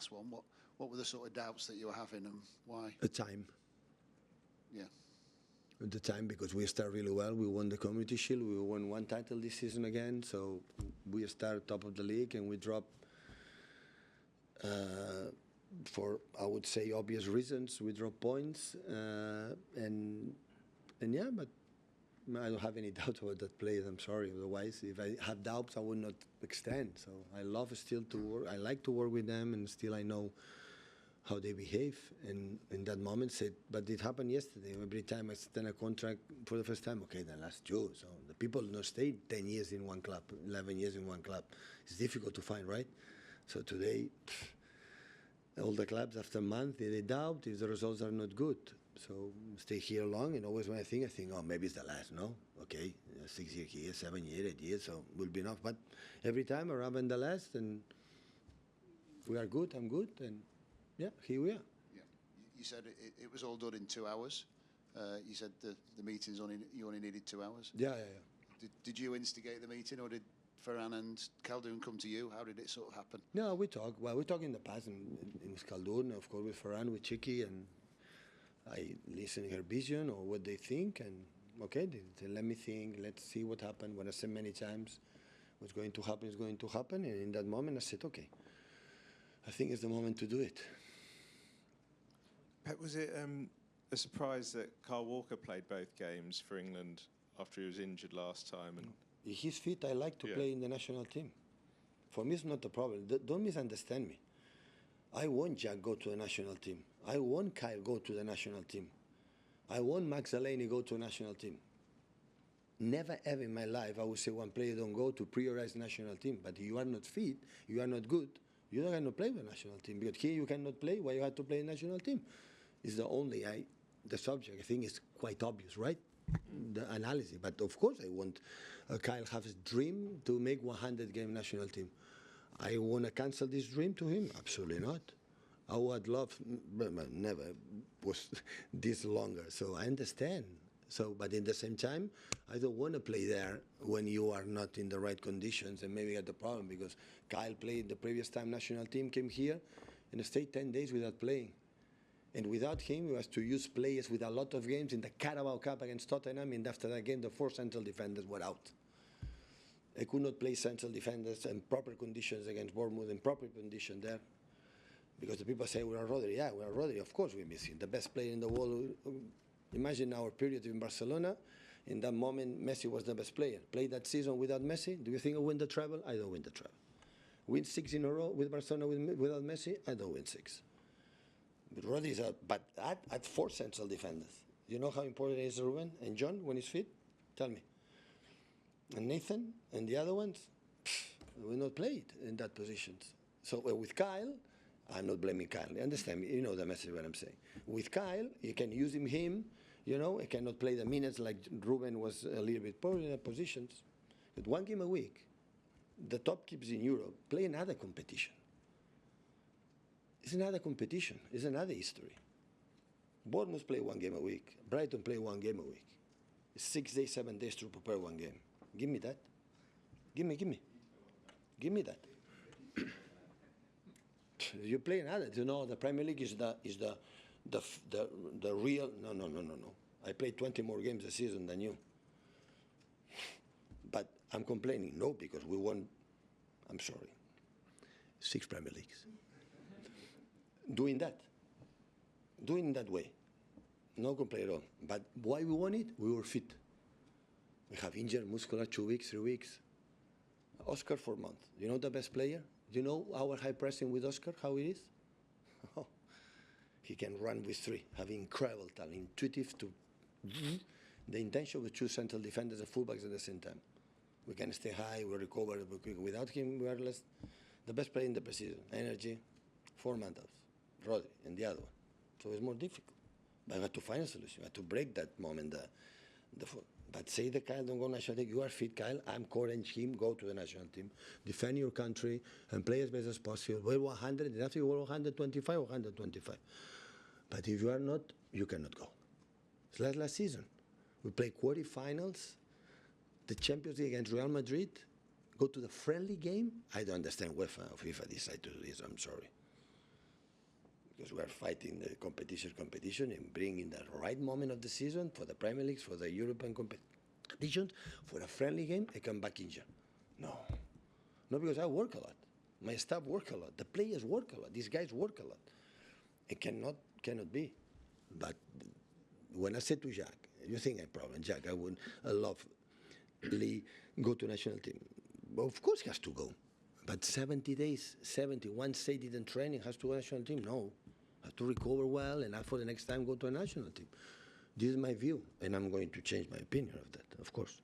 last one. What were the sort of doubts that you were having, and why? A time. Yeah. At the time, because we started really well. We won the Community Shield. We won one title this season again. So we started top of the league, and we dropped for, I would say, obvious reasons. We dropped points, and yeah, but I don't have any doubt about that place. I'm sorry. Otherwise, if I had doubts, I would not extend. So I love still to work. I like to work with them, and still I know how they behave. And in that moment, said, but it happened yesterday. Every time I sign a contract for the first time, okay, then last you. So the people don't stay 10 years in one club, 11 years in one club. It's difficult to find, right? So today, all the clubs after a month, they doubt if the results are not good. So stay here long, and always when I think, oh, maybe it's the last. No, okay, 6 years here, 7 years, 8 years, so will be enough. But every time I arrive in the last, and we are good, I'm good, and yeah, here we are. Yeah, you said it was all done in 2 hours. You said the meetings you only needed 2 hours. Yeah. Did you instigate the meeting, or did Ferran and Khaldun come to you? How did it sort of happen? No, we talk. Well, we talk in the past, with Khaldun, of course, with Ferran, with Chiqui, and I listen to her vision or what they think, and okay, they let me think, let's see what happened. When I said many times what's going to happen is going to happen, and in that moment I said, okay, I think it's the moment to do it. Pep, was it a surprise that Kyle Walker played both games for England after he was injured last time? And if he's fit, I like to play in the national team. For me, it's not a problem. Don't misunderstand me. I want Jack go to the national team. I want Kyle go to the national team. I want Max Delaney go to a national team. Never ever in my life I would say one player don't go to prioritize national team. But if you are not fit, you are not good, you don't have to play with the national team. Because here you cannot play, why you have to play in national team? It's the only, the subject, I think is quite obvious, right? The analysis. But of course I want Kyle have his dream to make 100-game national team. I want to cancel this dream to him? Absolutely not. I would love, but never was this longer. So I understand. So, but in the same time, I don't want to play there when you are not in the right conditions, and maybe had the problem because Kyle played the previous time national team, came here, and stayed 10 days without playing. And without him, we was to use players with a lot of games in the Carabao Cup against Tottenham, and after that game, the 4 central defenders were out. I could not play central defenders in proper conditions against Bournemouth in proper condition there. Because the people say, we are Rodri. Yeah, we are Rodri. Of course we're missing. The best player in the world. Imagine our period in Barcelona. In that moment, Messi was the best player. Play that season without Messi. Do you think I win the treble? I don't win the treble. Win 6 in a row with Barcelona without Messi? I don't win 6. But Rodri is out. But at 4 central defenders. You know how important it is Ruben and John when he's fit? Tell me. And Nathan and the other ones, will not play it in that positions. So with Kyle, I'm not blaming Kyle. You understand me? You know the message what I'm saying. With Kyle, you can use him. You know, he cannot play the minutes like Ruben was a little bit poor in the positions. But 1 game a week, the top keeps in Europe play another competition. It's another competition. It's another history. Bournemouth play 1 game a week. Brighton play 1 game a week. It's 6 days, 7 days to prepare 1 game. Give me that. Give me that. You play another. You know, the Premier League is the real. No. I played 20 more games a season than you. But I'm complaining. No, because we won. I'm sorry. 6 Premier Leagues. Doing that way. No complaint at all. But why we won it? We were fit. We have injured muscular 2 weeks, 3 weeks. Oscar 4 months. You know the best player? You know our high pressing with Oscar, how it is? Oh, he can run with 3, having incredible talent, intuitive to the intention with 2 central defenders and fullbacks at the same time. We can stay high, we recover quickly. Without him, we are less the best player in the preseason. Energy, 4 Mantos, Rodri, and the other one. So it's more difficult. But I had to find a solution. I had to break that moment. But say the Kyle don't go national team. You are fit, Kyle. I'm encourage him go to the national team, defend your country, and play as best as possible. Well, 100. After you were 125 or 125. But if you are not, you cannot go. It's like last season. We play quarterfinals, the Champions League against Real Madrid. Go to the friendly game. I don't understand UEFA or FIFA decide to do this. I'm sorry. because we are fighting the competition and bringing the right moment of the season for the Premier League, for the European competition, for a friendly game, I come back injured. No, because I work a lot. My staff work a lot. The players work a lot. These guys work a lot. It cannot be. But when I said to Jack, you think I'm problem, Jack, I love Lee go to national team. Well, of course he has to go. But 70 days, 70, once they didn't training, has to go to national team? No. Has to recover well and for the next time go to a national team. This is my view, and I'm going to change my opinion of that, of course.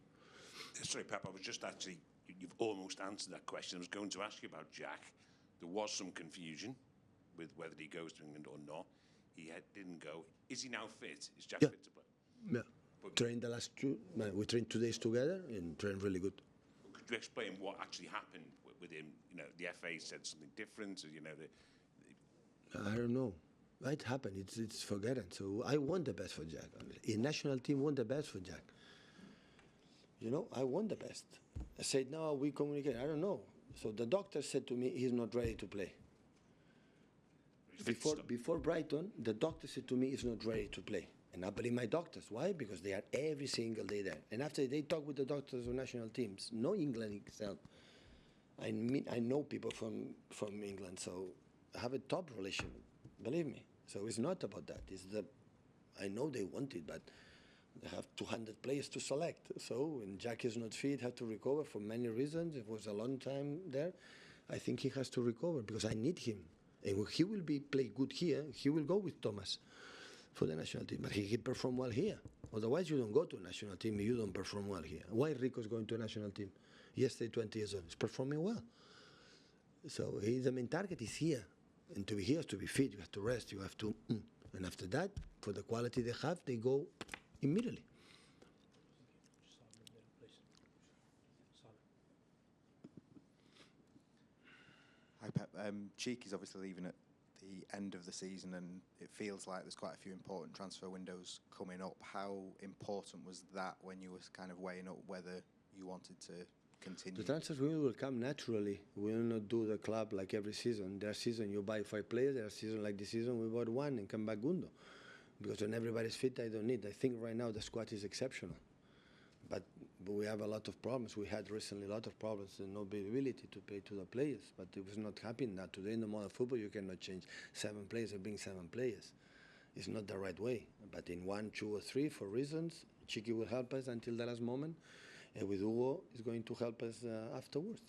Sorry, Pep, I was just actually, you've almost answered that question. I was going to ask you about Jack. There was some confusion with whether he goes to England or not. He didn't go. Is he now fit? Is Jack fit to play? Yeah. Trained the last we trained 2 days together and trained really good. Could you explain what actually happened with him? You know, the FA said something different, or, you know, I don't know. It happened. It's forgotten. So I want the best for Jack. The national team want the best for Jack. You know, I want the best. I said, no, we communicate. I don't know. So the doctor said to me, he's not ready to play. Before Brighton, the doctor said to me, he's not ready to play. And I believe my doctors. Why? Because they are every single day there. And after they talk with the doctors of national teams, no England itself. I know people from England, so I have a top relation. Believe me. So it's not about that. I know they want it, but they have 200 players to select. So when Jack is not fit, have to recover for many reasons. It was a long time there. I think he has to recover because I need him. And when he will play good here, he will go with Thomas for the national team. But he can perform well here. Otherwise, you don't go to a national team if you don't perform well here. Why Rico's going to a national team? Yesterday, 20 years old. He's performing well. So the main target is here. And to be here, to be fit, you have to rest, you have to... And after that, for the quality they have, they go immediately. Hi, Pep. Cheeky's obviously leaving at the end of the season, and it feels like there's quite a few important transfer windows coming up. How important was that when you were kind of weighing up whether you wanted to continue? The transfers will come naturally. We will not do the club like every season. There are seasons you buy 5 players. There are seasons like this season we bought 1 and come back Gundo. Because when everybody's fit, I don't need. I think right now the squad is exceptional. But we have a lot of problems. We had recently a lot of problems and no ability to pay to the players. But it was not happening now. Today in the modern football, you cannot change 7 players and bring 7 players. It's not the right way. But in 1, 2, or 3, for reasons, Chiqui will help us until the last moment. And with Hugo, is going to help us afterwards.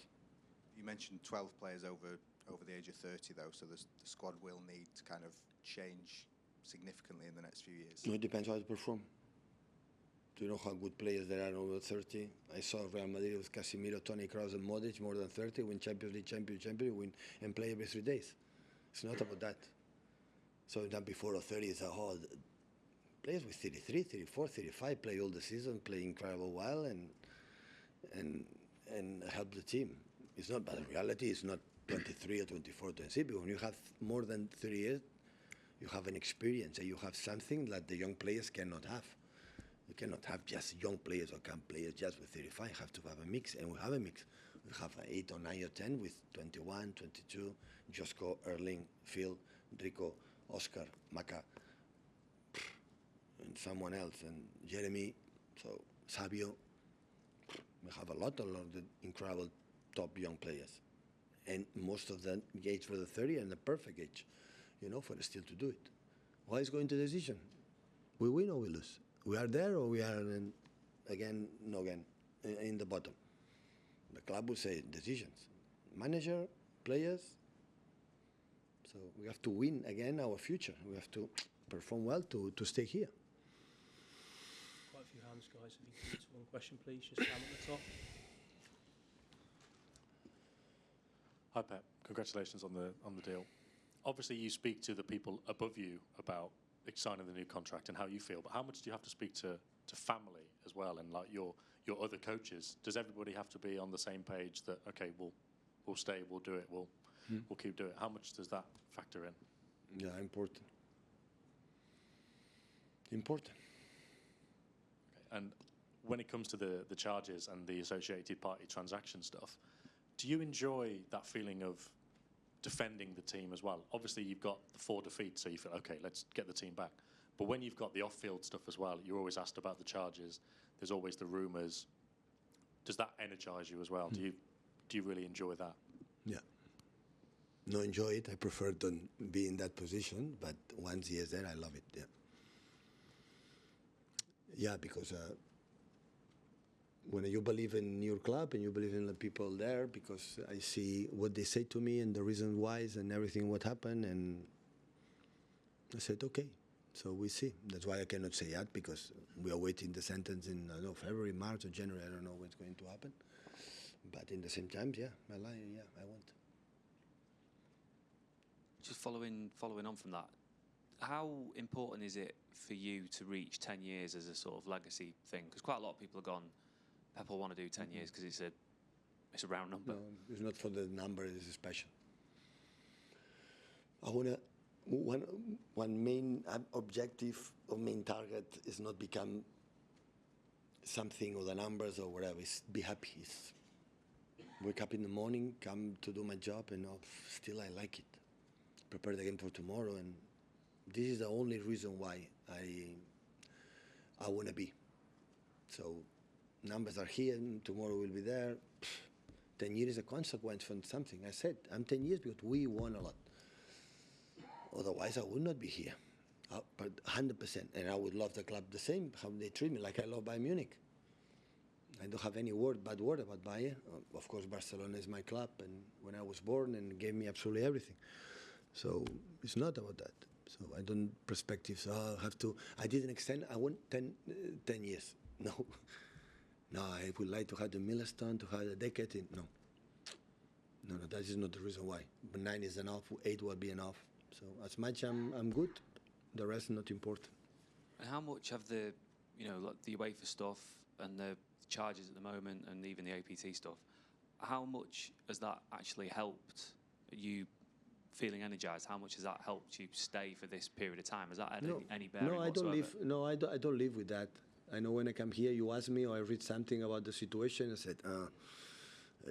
You mentioned 12 players over the age of 30, though, so the squad will need to kind of change significantly in the next few years. No, it depends how they perform. Do you know how good players there are over 30? I saw Real Madrid with Casemiro, Toni Kroos, and Modric, more than 30, win Champions League, champion, win, and play every 3 days. It's not about that. So that before 30 is a whole... Players with 33, 34, 35 play all the season, play incredible well, and help the team. It's not, but in reality, it's not 23 or 24, 26, because when you have more than 30 years, you have an experience, and you have something that the young players cannot have. You cannot have just young players or camp players just with 35. You have to have a mix, and we have a mix. We have 8 or 9 or 10 with 21, 22, Josko, Erling, Phil, Rico, Oscar, Maka, and someone else, and Jeremy, so Sabio. We have a lot of the incredible top young players. And most of them age for the 30 and the perfect age, you know, for us still to do it. Why is going to decision? We win or we lose. We are there or we are again in the bottom. The club will say decisions. Manager, players. So we have to win again our future. We have to perform well to stay here. Quite a few hands, guys. If you can answer one question, please. Just down at the top. Hi, Pep. Congratulations on the deal. Obviously, you speak to the people above you about signing the new contract and how you feel, but how much do you have to speak to family as well, and like your other coaches? Does everybody have to be on the same page that, okay, we'll stay, we'll do it, we'll keep doing it? How much does that factor in? Yeah, important. Important. Okay. And when it comes to the charges and the associated party transaction stuff, do you enjoy that feeling of defending the team as well. Obviously, you've got the 4 defeats, so you feel, okay, let's get the team back. But when you've got the off-field stuff as well, you're always asked about the charges. There's always the rumours. Does that energise you as well? Do you really enjoy that? Yeah. No, enjoy it. I prefer to be in that position, but once he is there, I love it. Yeah. Yeah, because when you believe in your club and you believe in the people there, because I see what they say to me and the reason why and everything what happened, and I said, okay. So we see. That's why I cannot say that, because we are waiting the sentence in, I don't know, February, March, or January. I don't know what's going to happen. But in the same time, yeah, I want. Just following on from that, how important is it for you to reach 10 years as a sort of legacy thing? Because quite a lot of people have gone, Pep will want to do 10 years because it's a round number. No, it's not for the number, it's special. I want to, one main objective or main target is not become something or the numbers or whatever, it's be happy. It's wake up in the morning, come to do my job, and still I like it. Prepare the game for tomorrow, and this is the only reason why I want to be. So numbers are here, and tomorrow will be there. 10 years is a consequence from something. I said, I'm 10 years because we won a lot. Otherwise, I would not be here, but 100%. And I would love the club the same, how they treat me, like I love Bayern Munich. I don't have any bad word about Bayern. Of course, Barcelona is my club, and when I was born, and gave me absolutely everything. So it's not about that. So I don't perspectives. Oh, I have to. I didn't extend. I want 10 years. No, no. I would like to have the milestone, to have a decade. No, that is not the reason why. But 9 is enough. 8 will be enough. So as much I'm good. The rest not important. And how much of the, like the UEFA stuff and the charges at the moment, and even the APT stuff, how much has that actually helped you feeling energized? How much has that helped you stay for this period of time? Has that had any bearing whatsoever? I don't live with that. I know when I come here, you ask me or I read something about the situation, I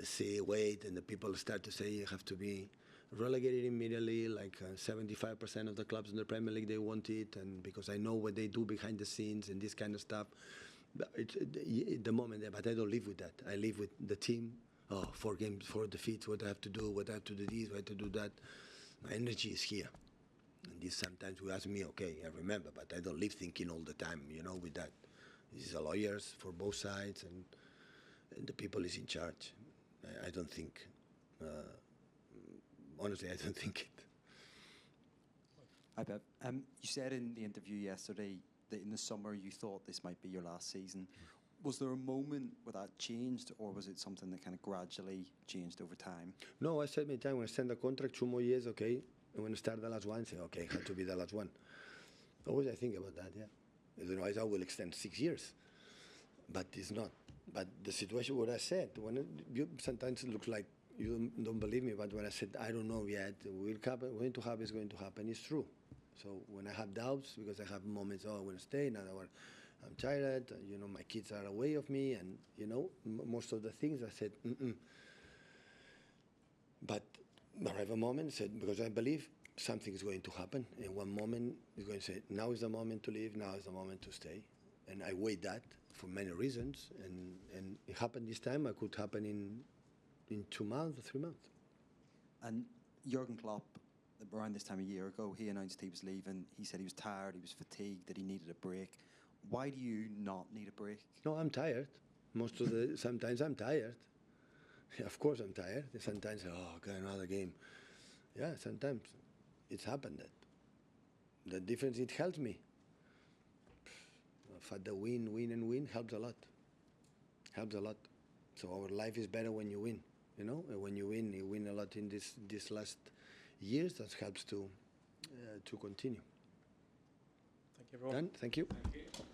said, wait, and the people start to say you have to be relegated immediately, like 75% of the clubs in the Premier League, they want it, and because I know what they do behind the scenes and this kind of stuff. It's the moment there, but I don't live with that. I live with the team. 4 games, 4 defeats, what I have to do, what I have to do this, what I have to do that. My energy is here. And this sometimes you ask me, okay, I remember, but I don't live thinking all the time, with that. This is a lawyers for both sides, and the people is in charge. I don't think, honestly, I don't think it. Hi, Pep. You said in the interview yesterday that in the summer you thought this might be your last season. Was there a moment where that changed, or was it something that kind of gradually changed over time? No, I said many times, when I signed the contract, 2 more years, okay. And when I start the last one, I say, okay, it had to be the last one. Always I think about that, yeah. Otherwise, I will extend 6 years. But it's not. But the situation, what I said, sometimes it looks like you don't believe me, but when I said, I don't know yet, will happen, going to happen, it's going to happen, it's true. So when I have doubts, because I have moments, I want to stay, now I'm tired, my kids are away of me, and, most of the things I said, But I have a moment, said, because I believe something is going to happen, and one moment is going to say, now is the moment to leave, now is the moment to stay. And I wait that for many reasons, and it happened this time, it could happen in 2 months or 3 months. And Jurgen Klopp, around this time a year ago, he announced he was leaving. He said he was tired, he was fatigued, that he needed a break. Why do you not need a break? No, I'm tired. Sometimes I'm tired. Yeah, of course I'm tired. Sometimes, okay, another game. Yeah, sometimes it's happened that. The difference, it helps me. The win helps a lot. Helps a lot. So our life is better when you win, And when you win a lot in this last years. That helps to continue. Thank you, everyone. Done? Thank you. Thank you.